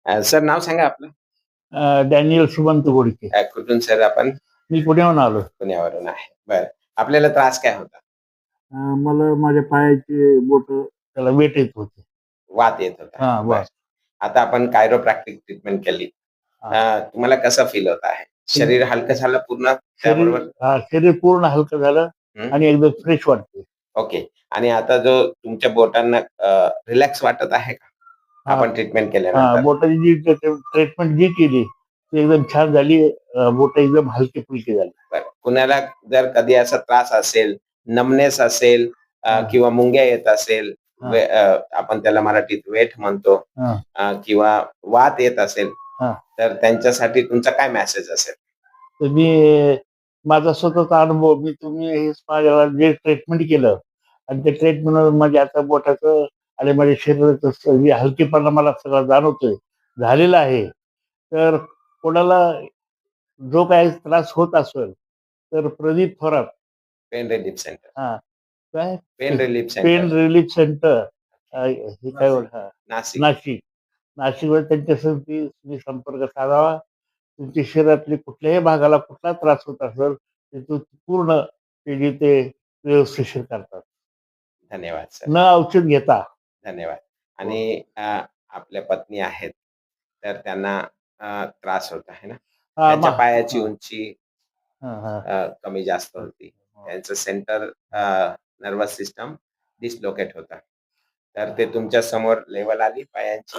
Sir नाव सांगा आपलं. Daniel Sumant Godke. कुठून सर आपण? मी पुण्याहून आलो. पुण्यावरून आहे. बरं. आपल्याला त्रास काय होता? मला माझ्या पायाची बोट त्याला वेट येत होते. वात येत होता. हां, बरं. वात. आता आपण कायरोप्रॅक्टिक ट्रीटमेंट केली. तुम्हाला कसं फील होत आहे? शरीर हलकं झालं पूर्ण त्याबरोबर? शरीर पूर्ण हलकं झालं आणि एकदम फ्रेश वाटते. ओके. आणि आता जो तुमच्या बोटांना रिलॅक्स वाटत आहे का? आपण ट्रीटमेंट केल्यानंतर? बोटाची जी ट्रीटमेंट जी केली ती एकदम छान झाली. बोट एकदम हलकी फुलकी झाली. बरं. कुणाला जर कधी असा त्रास असेल, नमनेस असेल किंवा मुंग्या येत असेल, आपण त्याला मराठीत वेठ म्हणतो, किंवा वात येत असेल, तर त्यांच्यासाठी तुमचा काय मेसेज असेल? तर मी माझा स्वतःचा अनुभव तुम्ही माझ्याला जे ट्रीटमेंट केलं आणि ते ट्रीटमेंट म्हणजे आता बोटाचं आणि माझ्या शरीराचं हलकेपणा मला सगळा जाणवतोय झालेला आहे. तर कोणाला जो काही त्रास होत असेल तर Pradeep Thorat pain relief centre. काय pain relief pain centre. Relief centre हे काय नाशिक. नाशिक नाशिकवर त्यांच्याशी तुम्ही संपर्क साधावा. तुमच्या शरीरातली कुठल्याही भागाला कुठला त्रास होत असेल ते पूर्ण ते व्यवस्थिशीर करतात. धन्यवाद सर. न औषध घेता. धन्यवाद. आणि आपल्या पत्नी आहेत, तर त्यांना त्रास होत आहे ना? त्यांच्या पायाची उंची कमी जास्त होती. त्यांचं सेंटर नर्वस सिस्टम डिसलोकेट होता. तर ते तुमच्या समोर लेवल आली पायांची.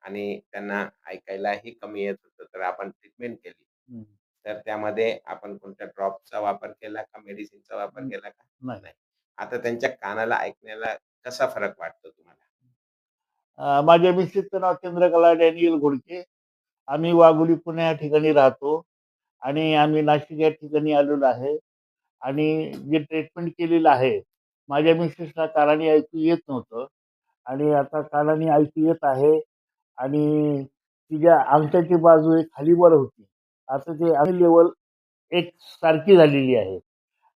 आणि त्यांना ऐकायलाही कमी येत होतं. तर आपण ट्रीटमेंट केली. तर त्यामध्ये आपण कोणत्या ड्रॉपचा वापर केला का मेडिसिनचा वापर केला का? नाही. आता त्यांच्या कानाला ऐकण्याला कसा फरक वाटतो तुम्हाला? माझ्या मिसेसचं नाव चंद्रकला डॅनियल घोडके. आम्ही वाघोली पुणे या ठिकाणी राहतो आणि आम्ही नाशिक या ठिकाणी आलेलो आहे. आणि जे ट्रीटमेंट केलेलं आहे माझ्या मिसेसला कानाने ऐकू येत नव्हतं आणि आता कानाने ऐकू येत आहे. आणि तिच्या अंगठ्याची बाजू एक खाली वर होती. आता ते अंग लेवल एक सारखी झालेली आहे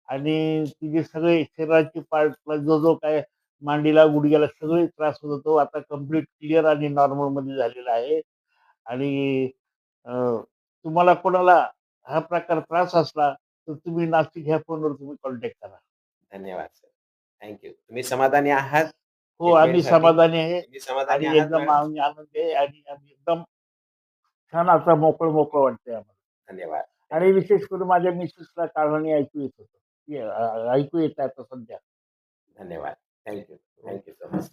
आणि तिचे सगळे शरीराचे पार्ट जो काय मांडीला गुडघ्याला सगळे त्रास होत होतो आता कम्प्लीट क्लिअर आणि नॉर्मल मध्ये झालेला आहे. आणि तुम्हाला कोणाला हा प्रकार त्रास असला तर तुम्ही नाशिक ह्या फोनवर तुम्ही कॉन्टॅक्ट करा. धन्यवाद सर. थँक्यू. तुम्ही समाधानी आहात? हो, आम्ही समाधानी आहे तुम्ही समाधानी आणि आहात एकदम मॅडम? आनंद आहे आणि आम्ही एकदम छान आता मोकळं वाटतंय आम्हाला. धन्यवाद. आणि विशेष करून माझ्या मिसेसला कानाने ऐकू येत होतं. ऐकू येत आहे आता सध्या. धन्यवाद. थँक्यू. Thank you so much.